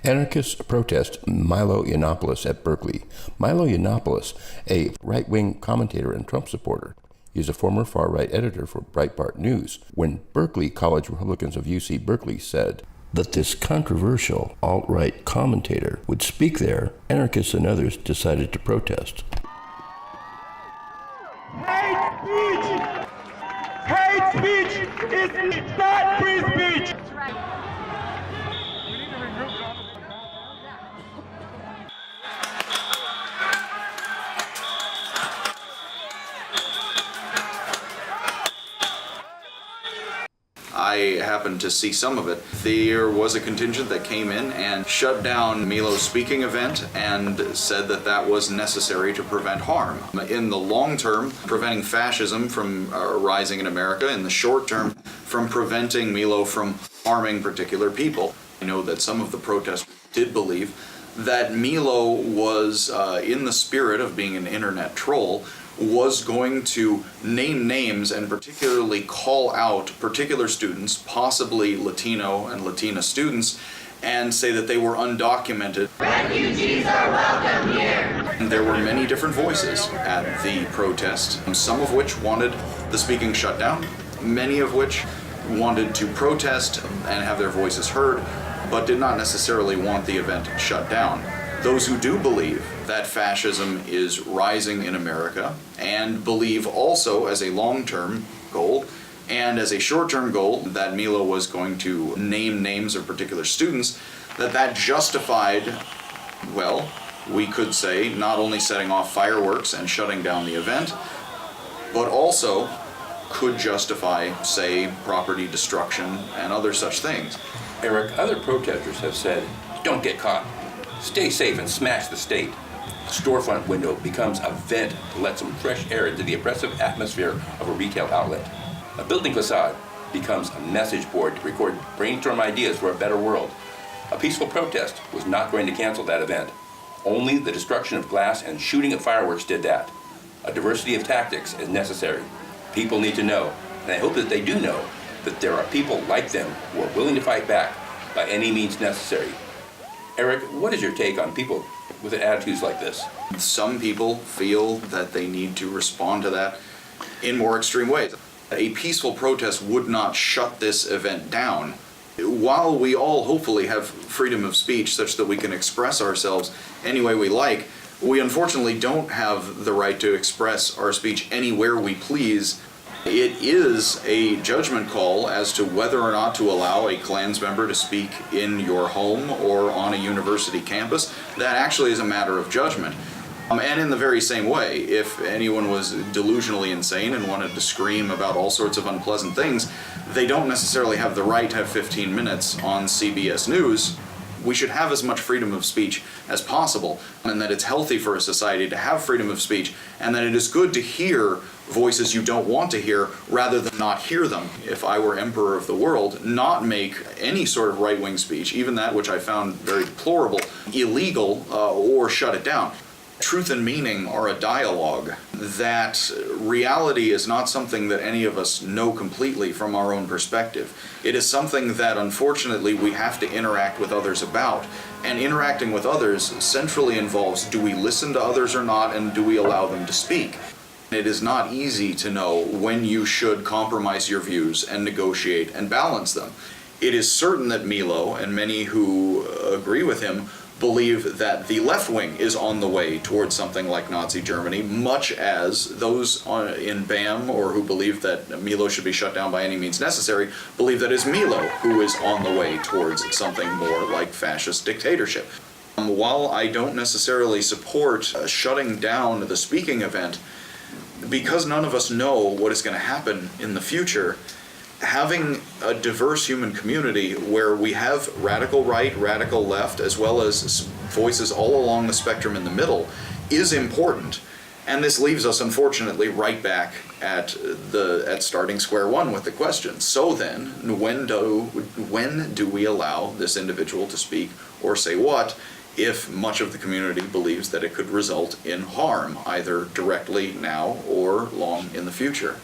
Anarchists protest Milo Yiannapoulis at Berkeley. Milo Yiannapoulis, a right-wing commentator and Trump supporter, is a former far-right editor for Breitbart News. When Berkeley College Republicans of UC Berkeley said that this controversial alt-right commentator would speak there, anarchists and others decided to protest. Hate speech! Hate speech is not free speech! I happened to see some of it. There was a contingent that came in and shut down Milo's speaking event and said that that was necessary to prevent harm. In the long term, preventing fascism from rising in America. In the short term, from preventing Milo from harming particular people. I know that some of the protesters did believe that Milo was, in the spirit of being an internet troll, was going to name names and particularly call out particular students, possibly Latino and Latina students, and say that they were undocumented. Refugees are welcome here! And there were many different voices at the protest, some of which wanted the speaking shut down, many of which wanted to protest and have their voices heard, but did not necessarily want the event shut down. Those who do believe that fascism is rising in America and believe also as a long-term goal and as a short-term goal that Milo was going to name names of particular students, that justified, well, we could say, not only setting off fireworks and shutting down the event, but also could justify, say, property destruction and other such things. Eric, other protesters have said, don't get caught. Stay safe and smash the state. A storefront window becomes a vent to let some fresh air into the oppressive atmosphere of a retail outlet. A building facade becomes a message board to record brainstorm ideas for a better world. A peaceful protest was not going to cancel that event. Only the destruction of glass and shooting of fireworks did that. A diversity of tactics is necessary. People need to know, and I hope that they do know, that there are people like them who are willing to fight back by any means necessary. Eric, what is your take on people with attitudes like this? Some people feel that they need to respond to that in more extreme ways. A peaceful protest would not shut this event down. While we all hopefully have freedom of speech such that we can express ourselves any way we like, we unfortunately don't have the right to express our speech anywhere we please. It is a judgment call as to whether or not to allow a Klans member to speak in your home or on a university campus. That actually is a matter of judgment. And in the very same way, if anyone was delusionally insane and wanted to scream about all sorts of unpleasant things, they don't necessarily have the right to have 15 minutes on CBS News. We should have as much freedom of speech as possible, and that it's healthy for a society to have freedom of speech, and that it is good to hear voices you don't want to hear rather than not hear them. If I were emperor of the world, not make any sort of right-wing speech, even that which I found very deplorable, illegal, or shut it down. Truth and meaning are a dialogue. That reality is not something that any of us know completely from our own perspective. It is something that unfortunately we have to interact with others about. And interacting with others centrally involves, do we listen to others or not, and do we allow them to speak? It is not easy to know when you should compromise your views and negotiate and balance them. It is certain that Milo, and many who agree with him, believe that the left wing is on the way towards something like Nazi Germany, much as those in BAM or who believe that Milo should be shut down by any means necessary believe that it's Milo who is on the way towards something more like fascist dictatorship. While I don't necessarily support shutting down the speaking event, because none of us know what is going to happen in the future, having a diverse human community where we have radical right, radical left, as well as voices all along the spectrum in the middle is important. And this leaves us, unfortunately, right back at starting square one with the question. So then, when do we allow this individual to speak or say what, if much of the community believes that it could result in harm, either directly now or long in the future?